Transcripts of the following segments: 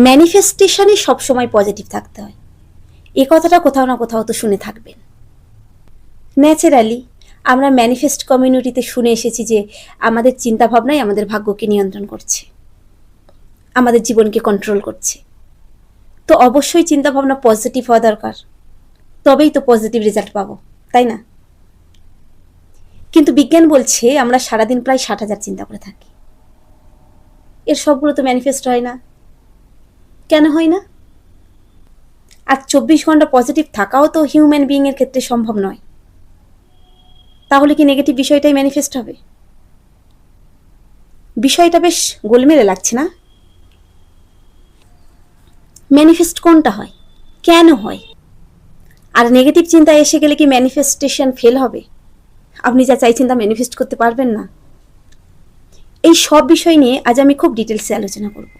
ম্যানিফেস্টেশনে সবসময় পজিটিভ থাকতে হয়, এ কথাটা কোথাও না কোথাও তো শুনে থাকবেন। ন্যাচারালি আমরা ম্যানিফেস্ট কমিউনিটিতে শুনে এসেছি যে আমাদের চিন্তাভাবনাই আমাদের ভাগ্যকে নিয়ন্ত্রণ করছে, আমাদের জীবনকে কন্ট্রোল করছে। তো অবশ্যই চিন্তাভাবনা পজিটিভ হওয়া দরকার, তবেই তো পজিটিভ রেজাল্ট পাবো, তাই না? কিন্তু বিজ্ঞান বলছে আমরা সারাদিন প্রায় 60,000 চিন্তা করে থাকি। এর সবগুলো তো ম্যানিফেস্ট হয় না। কেন হয় না? আর 24 ঘন্টা পজিটিভ থাকাও তো হিউম্যান বিইংয়ের ক্ষেত্রে সম্ভব নয়। তাহলে কি নেগেটিভ বিষয়টাই ম্যানিফেস্ট হবে? বিষয়টা বেশ গোলমেলে লাগছে না? ম্যানিফেস্ট কোনটা হয়, কেন হয়, আর নেগেটিভ চিন্তা এসে গেলে কি ম্যানিফেস্টেশন ফেল হবে? আপনি যা চাইছেন তা ম্যানিফেস্ট করতে পারবেন না। এই সব বিষয় নিয়ে আজ আমি খুব ডিটেলসে আলোচনা করব।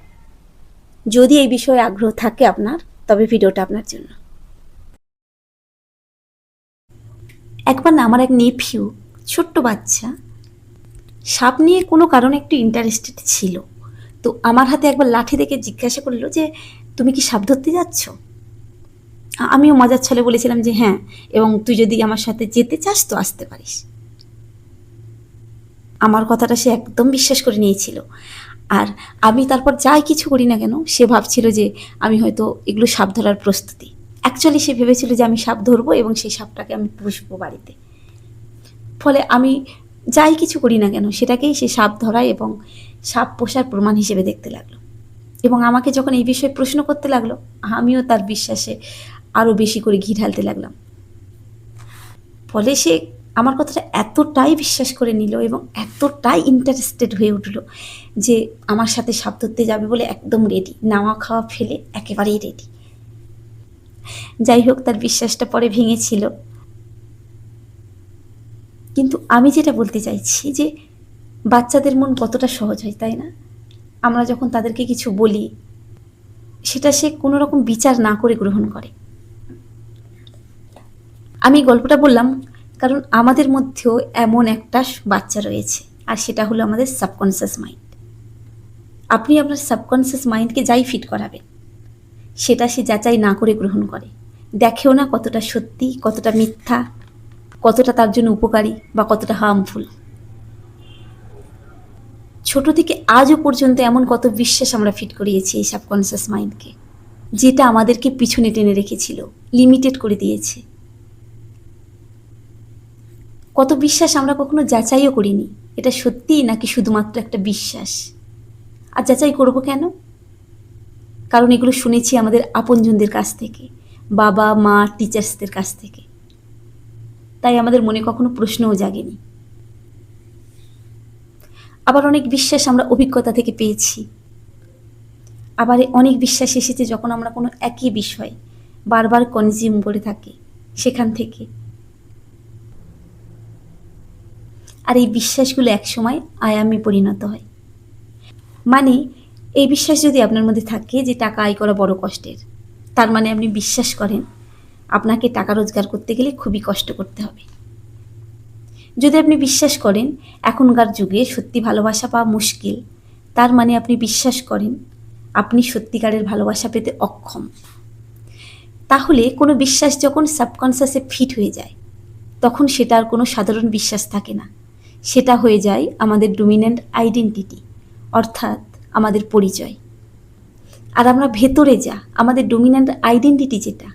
যদি এই বিষয়ে আগ্রহ থাকে আপনার, তবে ভিডিওটা আপনার জন্য। একবার না আমার এক নেফিউ, ছোট্ট বাচ্চা, সাপ নিয়ে কোনো কারণে একটু ইন্টারেস্টেড ছিল। তো আমার হাতে একবার লাঠি দেখে জিজ্ঞাসা করলো যে তুমি কি সাপ ধরতে যাচ্ছ? আমিও মজার ছলে বলেছিলাম যে হ্যাঁ, এবং তুই যদি আমার সাথে যেতে চাস তো আসতে পারিস। আমার কথাটা সে একদম বিশ্বাস করে নিয়েছিল। আর আমি তারপর যাই কিছু করি না কেন, সে ভাবছিল যে আমি হয়তো এগুলো সাপ ধরার প্রস্তুতি। অ্যাকচুয়ালি সে ভেবেছিল যে আমি সাপ ধরবো এবং সেই সাপটাকে আমি পুষবো বাড়িতে। ফলে আমি যাই কিছু করি না কেন সেটাকেই সে সাপ ধরা এবং সাপ পোষার প্রমাণ হিসেবে দেখতে লাগলো। এবং আমাকে যখন এই বিষয়ে প্রশ্ন করতে লাগলো, আমিও তার বিশ্বাসে আরও বেশি করে ঘি ঢালতে লাগলাম। ফলে সে আমার কথাটা এতটাই বিশ্বাস করে নিল এবং এতটাই ইন্টারেস্টেড হয়ে উঠল যে আমার সাথে সাপ ধরতে যাবে বলে একদম রেডি, নাওয়া খাওয়া ফেলে একেবারেই রেডি। যাই হোক, তার বিশ্বাসটা পরে ভেঙেছিল। কিন্তু আমি যেটা বলতে চাইছি যে বাচ্চাদের মন কতটা সহজ হয়, তাই না? আমরা যখন তাদেরকে কিছু বলি সেটা সে কোনো রকম বিচার না করে গ্রহণ করে। আমি গল্পটা বললাম কারণ আমাদের মধ্যেও এমন একটা বাচ্চা রয়েছে, আর সেটা হলো আমাদের সাবকনসিয়াস মাইন্ড। আপনি আপনার সাবকনসিয়াস মাইন্ডকে যাই ফিট করাবেন সেটা সে যাচাই না করে গ্রহণ করে, দেখেও না কতটা সত্যি, কতটা মিথ্যা, কতটা তার জন্য উপকারী বা কতটা হার্মফুল। ছোট থেকে আজও পর্যন্ত এমন কত বিশ্বাস আমরা ফিট করিয়েছি এই সাবকনসিয়াস মাইন্ডকে, যেটা আমাদেরকে পিছনে টেনে রেখেছিল, লিমিটেড করে দিয়েছে। কত বিশ্বাস আমরা কখনো যাচাইও করিনি এটা সত্যিই নাকি শুধুমাত্র একটা বিশ্বাস। আর যাচাই করব কেন? কারণ এগুলো শুনেছি আমাদের আপনজনদের কাছ থেকে, বাবা মা টিচার্সদের কাছ থেকে। তাই আমাদের মনে কখনো প্রশ্নও জাগেনি। আবার অনেক বিশ্বাস আমরা অভিজ্ঞতা থেকে পেয়েছি। আবার অনেক বিশ্বাস এসেছে যখন আমরা কোনো একই বিষয় বারবার কনজিউম করে থাকি, সেখান থেকে। আর এই বিশ্বাসগুলো একসময় আয়ামে পরিণত হয়। মানে এই বিশ্বাস যদি আপনার মধ্যে থাকে যে টাকা আয় করা বড় কষ্টের, তার মানে আপনি বিশ্বাস করেন আপনাকে টাকা রোজগার করতে গেলে খুবই কষ্ট করতে হবে। যদি আপনি বিশ্বাস করেন এখনকার যুগে সত্যি ভালোবাসা পাওয়া মুশকিল, তার মানে আপনি বিশ্বাস করেন আপনি সত্যিকারের ভালোবাসা পেতে অক্ষম। তাহলে কোনো বিশ্বাস যখন সাবকনসিয়াসে ফিট হয়ে যায় তখন সেটা আর কোনো সাধারণ বিশ্বাস থাকে না, সেটা হয়ে যায় আমাদের ডমিন্যান্ট আইডেন্টিটি, অর্থাৎ আমাদের পরিচয়। আর আমরা ভেতরে যা আমাদের ডমিন্যান্ট আইডেন্টিটি যেটা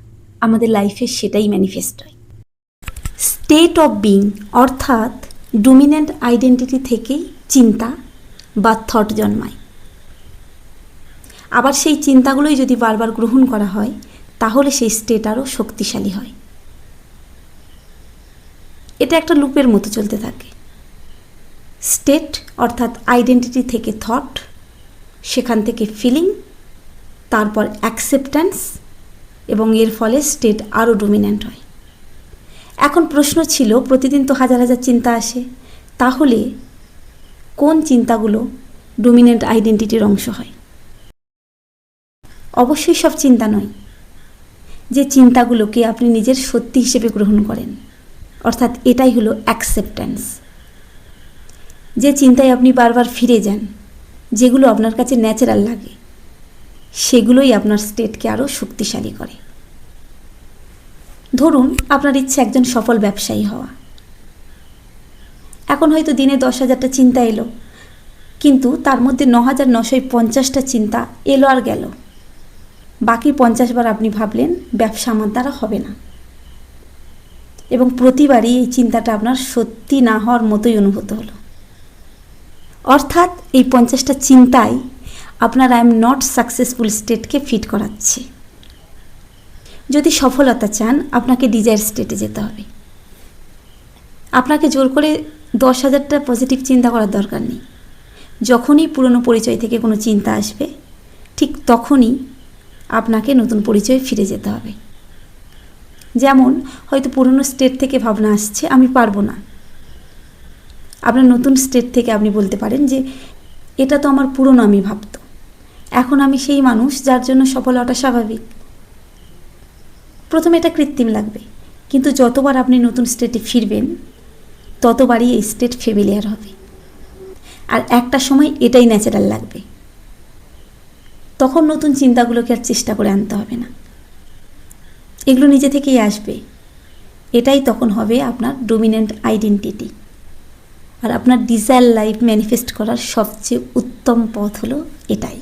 আমাদের লাইফে, সেটাই ম্যানিফেস্ট হয়। স্টেট অফ বিং অর্থাৎ ডমিন্যান্ট আইডেন্টিটি থেকেই চিন্তা বা থট জন্মায়। আবার সেই চিন্তাগুলোই যদি বারবার গ্রহণ করা হয় তাহলে সেই স্টেট আরও শক্তিশালী হয়। এটা একটা লুপের মতো চলতে থাকে। স্টেট অর্থাৎ আইডেন্টিটি থেকে থট, সেখান থেকে ফিলিং, তারপর অ্যাকসেপ্ট্যান্স, এবং এর ফলে স্টেট আরও ডমিন্যান্ট হয়। এখন প্রশ্ন ছিল প্রতিদিন তো হাজার হাজার চিন্তা আসে, তাহলে কোন চিন্তাগুলো ডমিন্যান্ট আইডেন্টিটির অংশ হয়? অবশ্যই সব চিন্তা নয়। যে চিন্তাগুলোকে আপনি নিজের সত্যি হিসেবে গ্রহণ করেন, অর্থাৎ এটাই হলো অ্যাকসেপ্ট্যান্স। যে চিন্তায় আপনি বারবার ফিরে যান, যেগুলো আপনার কাছে ন্যাচারাল লাগে, সেগুলোই আপনার স্টেটকে আরও শক্তিশালী করে। ধরুন আপনার ইচ্ছে একজন সফল ব্যবসায়ী হওয়া। এখন হয়তো দিনে 10,000টা চিন্তা এলো, কিন্তু তার মধ্যে 9,950টা চিন্তা এলো আর গেল। বাকি 50 বার আপনি ভাবলেন ব্যবসা আমার দ্বারা হবে না, এবং প্রতিবারই এই চিন্তাটা আপনার সত্যি না হওয়ার মতোই অনুভূত হলো। অর্থাৎ এই 50টা চিন্তাই আপনার আই এম নট সাকসেসফুল স্টেটকে ফিট করাচ্ছে। যদি সফলতা চান, আপনাকে ডিজায়ার স্টেটে যেতে হবে। আপনাকে জোর করে 10,000টা পজিটিভ চিন্তা করার দরকার নেই। যখনই পুরনো পরিচয় থেকে কোনো চিন্তা আসবে, ঠিক তখনই আপনাকে নতুন পরিচয়ে ফিরে যেতে হবে। যেমন হয়তো পুরনো স্টেট থেকে ভাবনা আসছে আমি পারবো না। আপনার নতুন স্টেট থেকে আপনি বলতে পারেন যে এটা তো আমার পুরনো আমি ভাবতো, এখন আমি সেই মানুষ যার জন্য সফল হওয়াটা স্বাভাবিক। প্রথমে এটা কৃত্রিম লাগবে, কিন্তু যতবার আপনি নতুন স্টেটে ফিরবেন ততবারই এই স্টেট ফেমিলিয়ার হবে, আর একটা সময় এটাই ন্যাচারাল লাগবে। তখন নতুন চিন্তাগুলোকে আর চেষ্টা করে আনতে হবে না, এগুলো নিজে থেকেই আসবে। এটাই তখন হবে আপনার ডমিন্যান্ট আইডেন্টিটি। আর আপনার ডিজায়ার লাইফ ম্যানিফেস্ট করার সবচেয়ে উত্তম পথ হলো এটাই।